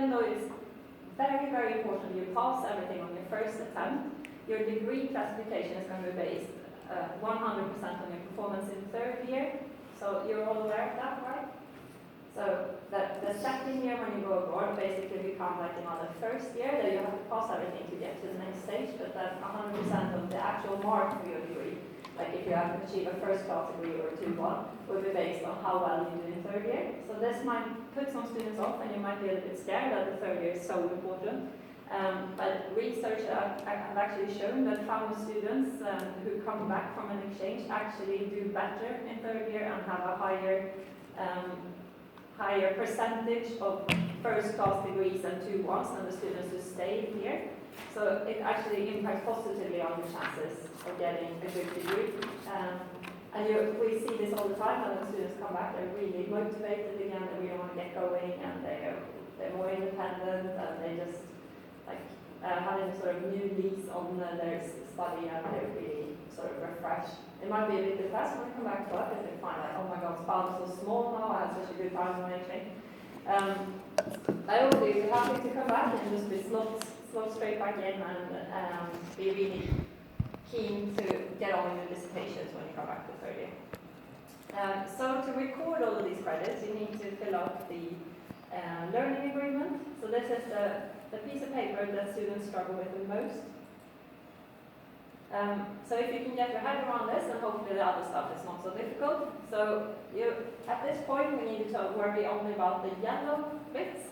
even though it's very, very important you pass everything on your first attempt, your degree classification is going to be based 100% on your performance in third year. So you're all aware of that, right? So the second year when you go abroad basically become like another first year that you have to pass everything to get to the next stage, but then 100% of the actual mark for your degree, like if you have to achieve a first class degree or a 2-1, will be based on how well you do in third year. So this might put some students off and you might be a little bit scared that the third year is so important. But research have actually shown that foreign students who come back from an exchange actually do better in third year and have a higher percentage of first class degrees and 2-1s than the students who stay here. So it actually impacts positively on the chances of getting a good degree. And we see this all the time, and when students come back, they're really motivated again, they really want to get going, and they're more independent, and they just having a sort of new lease on their study, and they're really sort of refreshed. They might be a bit depressed when they come back to work, because they find like, oh my god, Spain is so small now, I had such a good time when I came. I would be happy to come back and just be slot straight back in and be really keen to get on with your dissertations when you come back to third year. So to record all of these credits, you need to fill out the learning agreement. So this is the piece of paper that students struggle with the most. So if you can get your head around this, and hopefully the other stuff is not so difficult. So at this point, we need to worry only about the yellow bits.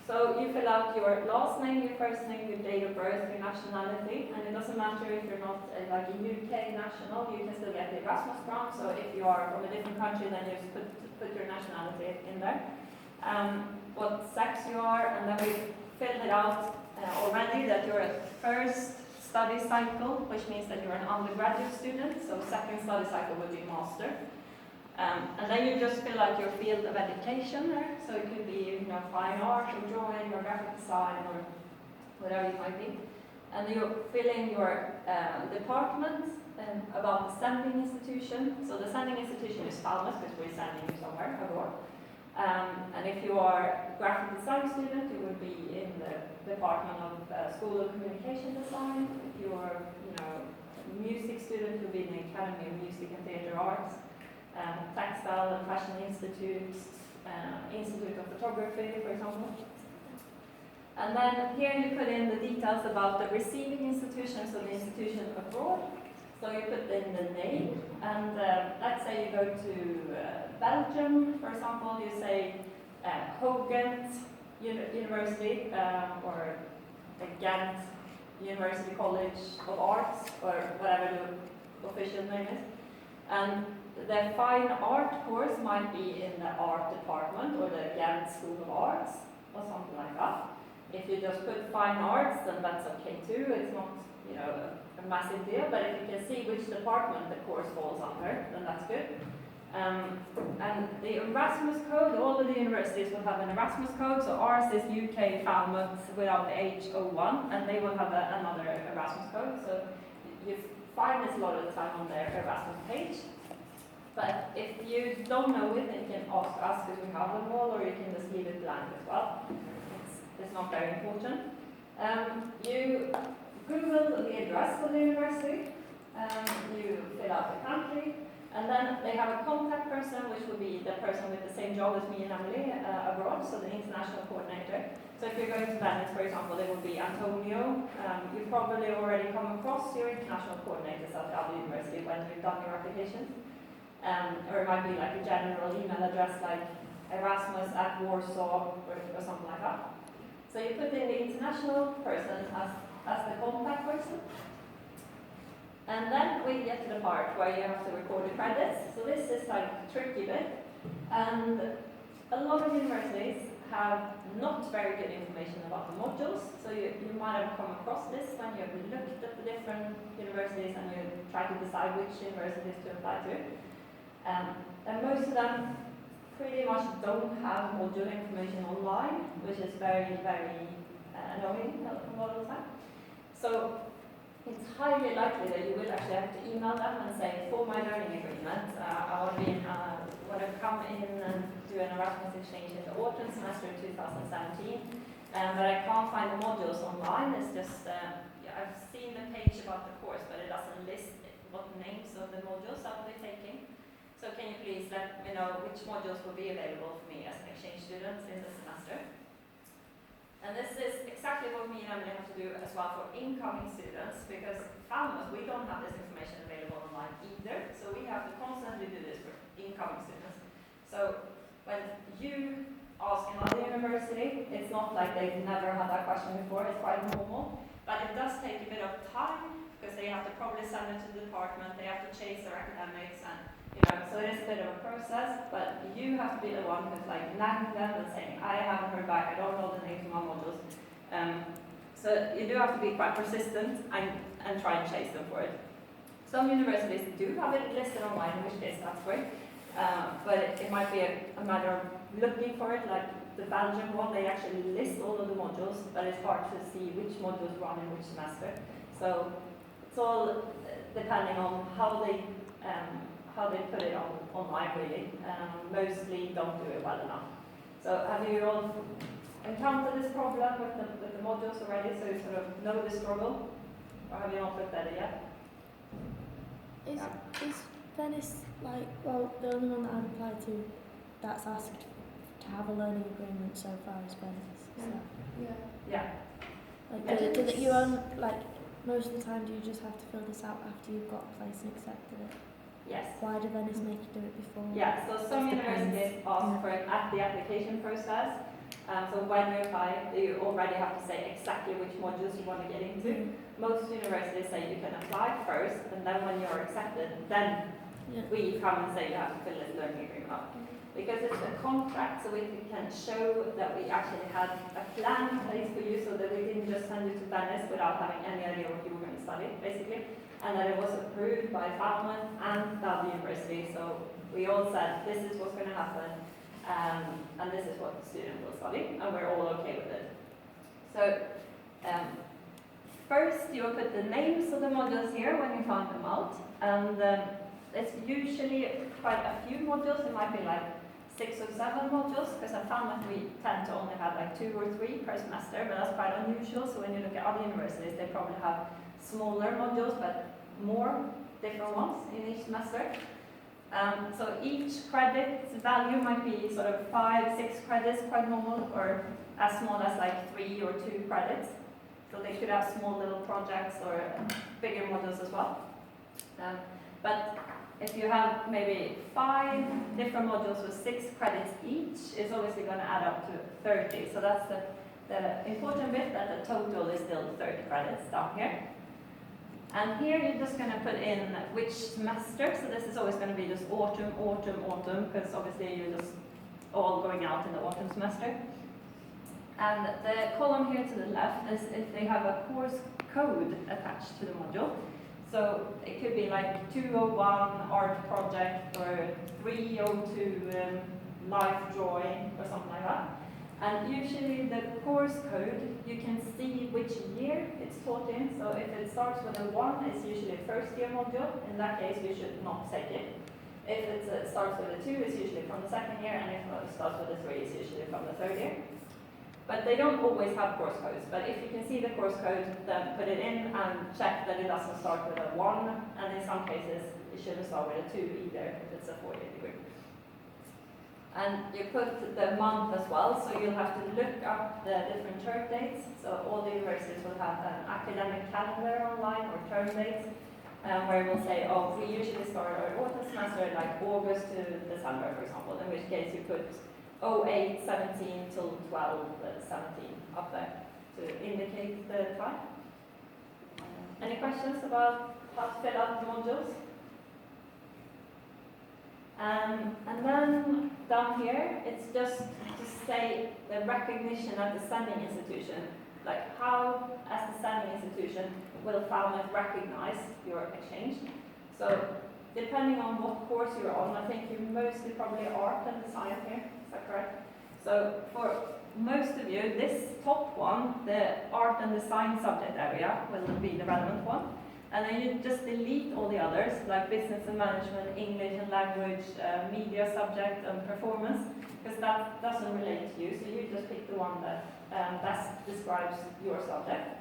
So you fill out your last name, your first name, your date of birth, your nationality, and it doesn't matter if you're not like a UK national, you can still get the Erasmus grant. So if you are from a different country, then you just put your nationality in there. What sex you are, and then we filled it out already that you're a first study cycle, which means that you're an undergraduate student, so second study cycle would be master. And then you just fill out your field of education there, so it could be fine art or drawing or graphic design or whatever it might be. And you fill in your department about the sending institution. So the sending institution is Falmouth, because we're sending you somewhere abroad. And if you are a graphic design student, you would be in the Department of School of Communication Design. If you're a music student, you'll be in the Academy of Music and Theatre Arts, Textile and Fashion Institute, Institute of Photography, for example. And then here you put in the details about the receiving institution, so the institution abroad. So you put in the name, and let's say you go to Belgium, for example, you say Ghent University or Ghent University College of Arts, or whatever the official name is. And the fine art course might be in the art department or the Ghent School of Arts or something like that. If you just put fine arts, then that's okay too. It's not a massive deal, but if you can see which department the course falls under, then that's good. And the Erasmus code, all of the universities will have an Erasmus code, so ours is UK Falmouth without the H01, and they will have another Erasmus code, so you find this a lot of the time on their Erasmus page. But if you don't know it, then you can ask us, because we have them all, or you can just leave it blank as well. It's not very important. You Google the address of the university, you fill out the country, and then they have a contact person, which will be the person with the same job as me and Emily abroad, so the international coordinator. So if you're going to Venice, for example, it will be Antonio. You probably already come across your international coordinators at the other university when you've done your applications. Or it might be like a general email address like Erasmus at Warsaw or something like that. So you put in the international person as the contact person. And then we get to the part where you have to record the credits. So this is like a tricky bit. And a lot of universities have not very good information about the modules. So you might have come across this when you have looked at the different universities and you try to decide which universities to apply to. And most of them pretty much don't have module information online, which is very, very annoying a lot of the time. So it's highly likely that you will actually have to email them and say, for my learning agreement, I want to come in and do an Erasmus exchange in the autumn semester of 2017. but I can't find the modules online. It's just, yeah, I've seen the page about the course, but it doesn't list what names of the modules I will be taking. So can you please let me know which modules will be available for me as an exchange student in the semester? And this is exactly what me and Emily have to do as well for incoming students, because Falmouth, we don't have this information available online either, so we have to constantly do this for incoming students. So when you ask another university, it's not like they've never had that question before, it's quite normal, but it does take a bit of time, because they have to probably send it to the department, they have to chase their academics, and so it is a bit of a process, but you have to be the one who's like nagging them and saying, I haven't heard back, I don't know the names of my modules. So you do have to be quite persistent and try and chase them for it. Some universities do have it listed online, in which case that's great, but it might be a matter of looking for it, like the Belgian one, they actually list all of the modules, but it's hard to see which modules run in which semester. So it's all depending on how they put it online, really. Mostly don't do it well enough. So have you all encountered this problem with the modules already, so you sort of know the struggle? Or have you not looked at it yet? Is Venice, like, well, the only one that I've applied to that's asked to have a learning agreement so far is Venice? Yeah. Like, you own, like, most of the time do you just have to fill this out after you've got a place and accepted it? Yes. Why do Venice make you do it before? Yeah, so some universities ask for it at the application process. So when you apply, you already have to say exactly which modules you want to get into. Most universities say you can apply first, and then when you're accepted, then we come and say you have to fill this learning agreement up. Because it's a contract, so we can show that we actually had a plan in place for you, so that we didn't just send you to Venice without having any idea what you were going to study, basically. And that it was approved by Falmouth and the university, so we all said this is what's going to happen, and this is what the student will study, and we're all okay with it. So first you will put the names of the modules here when you find them out, and it's usually quite a few modules. It might be like 6 or 7 modules, because at Falmouth we tend to only have like 2 or 3 per semester, but that's quite unusual. So when you look at other universities, they probably have smaller modules, but more different ones in each semester. So each credit value might be sort of 5, 6 credits, quite normal, or as small as like 3 or 2 credits. So they could have small little projects or bigger modules as well. But if you have maybe 5 different modules with 6 credits each, it's obviously going to add up to 30. So that's the important bit, that the total is still 30 credits down here. And here you're just going to put in which semester, so this is always going to be just autumn, because obviously you're just all going out in the autumn semester. And the column here to the left is if they have a course code attached to the module. So it could be like 201 art project, or 302 life drawing, or something like that. And usually the course code, you can see which year it's taught in. So if it starts with a 1, it's usually a first year module. In that case, you should not take it. If it starts with a 2, it's usually from the second year, and if it starts with a 3, it's usually from the third year. But they don't always have course codes. But if you can see the course code, then put it in and check that it doesn't start with a 1. And in some cases, it shouldn't start with a 2 either, if it's a 4-year degree. And you put the month as well, so you'll have to look up the different term dates. So all the universities will have an academic calendar online, or term dates, where it will say, oh, we usually start our autumn semester like August to December, for example, in which case you put 08, 17 till 12, 17 up there to indicate the time. Any questions about how to fill out the modules? And then down here, it's just to say the recognition of the sending institution. Like, how, as the sending institution, will Falmouth recognize your exchange? So, depending on what course you're on, I think you mostly probably art and design here, is that correct? So, for most of you, this top one, the art and design subject area, will be the relevant one. And then you just delete all the others, like business and management, English and language, media subject and performance, because that doesn't relate to you, so you just pick the one that best describes your subject.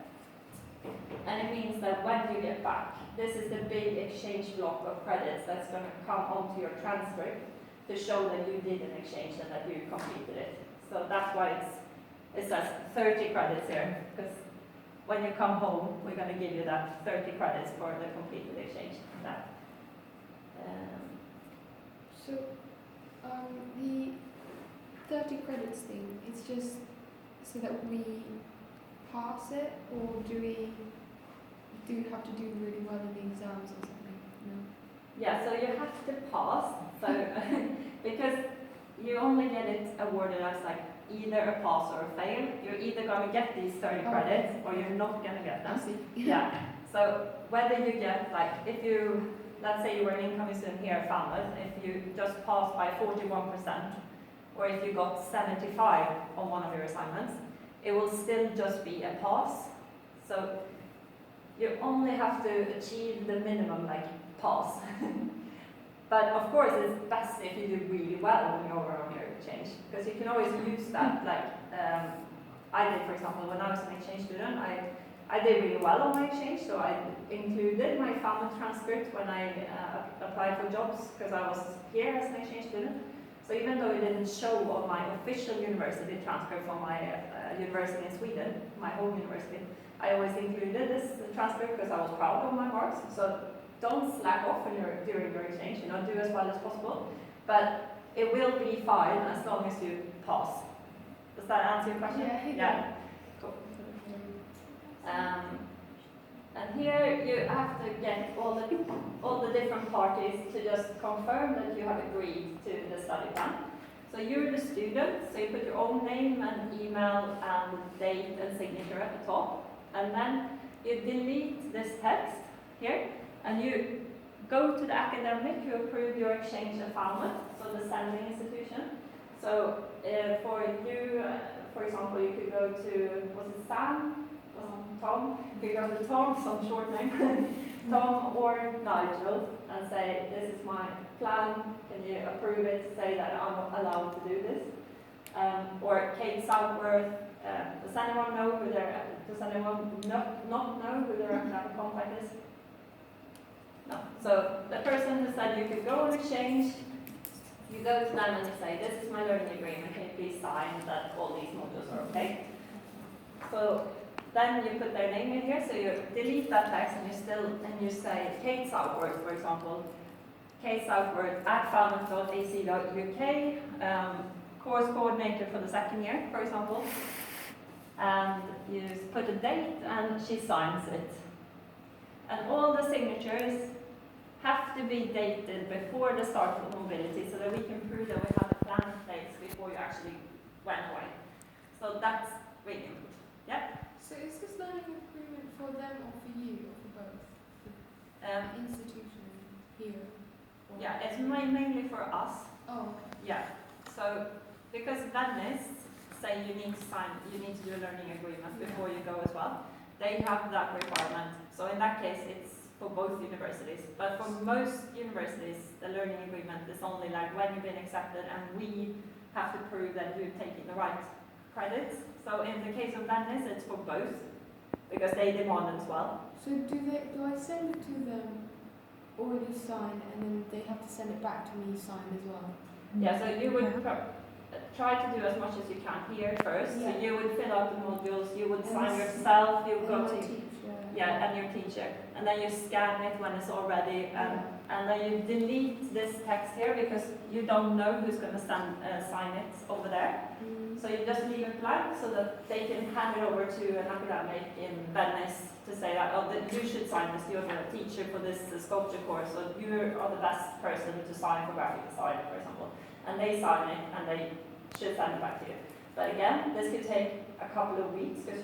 And it means that when you get back, this is the big exchange block of credits that's going to come onto your transcript to show that you did an exchange and that you completed it. So that's why it says 30 credits here, because when you come home, we're going to give you that 30 credits for the completed exchange. That. So the 30 credits thing, it's just so that we pass it, or do we have to do really well in the exams or something? No. Yeah, so you have to pass, so because you only get it awarded as like either a pass or a fail. You're either going to get these 30 credits or you're not going to get them. I see. Yeah. So whether you get, like, if you, let's say you were an incoming student here at Falmouth, if you just passed by 41%, or if you got 75 on one of your assignments, it will still just be a pass. So you only have to achieve the minimum, like, pass. But of course, it's best if you do really well when you're on your exchange, because you can always use that. Like I did, for example, when I was an exchange student, I did really well on my exchange, so I included my family transcript when I applied for jobs, because I was here as an exchange student. So even though it didn't show on my official university transcript from my university in Sweden, my home university, I always included this transcript because I was proud of my marks. So don't slack off when during your exchange, do as well as possible. But it will be fine as long as you pass. Does that answer your question? Yeah. Cool. And here you have to get all the different parties to just confirm that you have agreed to the study plan. So you're the student, so you put your own name and email and date and signature at the top. And then you delete this text here. And you go to the academic who approve your exchange at Falmouth, so the sending institution. So for you, for example, you could go to, was it Sam? Tom? You could go to Tom, some short name, Tom or Nigel, and say, this is my plan, can you approve it, say that I'm allowed to do this? Or Kate Southworth, does anyone know who does anyone not know who their academic contact is? No. So the person who said you could go on exchange, you go to them and you say, this is my learning agreement, can you please sign that all these modules are okay? So then you put their name in here, so you delete that text and you say Kate Southworth, for example, Kate Southworth at falmouth.ac.uk, course coordinator for the second year, for example, and you put a date and she signs it. And all the signatures have to be dated before the start of mobility so that we can prove that we have a plan in place before you actually went away. So that's really important. Yeah? So is this learning agreement for them or for you, or for both? The institution here? Or Yeah, it's mainly for us. Oh, okay. Yeah. So because Venice say you need to do a learning agreement before you go as well. They have that requirement. So in that case, it's for both universities. But for most universities, the learning agreement is only like when you've been accepted and we have to prove that you've taken the right credits. So in the case of Venice, it's for both because they demand it as well. So do I send it to them already signed and then they have to send it back to me signed as well? Yeah, so you would try to do as much as you can here first. Yeah. So you would fill out the modules, you would And sign s- yourself, you would And go my to teacher. and your teacher, and then you scan it when it's all ready, and then you delete this text here because you don't know who's going to sign it over there. Mm. So you just leave it blank so that they can hand it over to an academic in Venice to say that, oh, that you should sign this, you're the teacher for this sculpture course, so you are the best person to sign for graphic design, for example. And they sign it and they should send it back to you. But again, this could take a couple of weeks because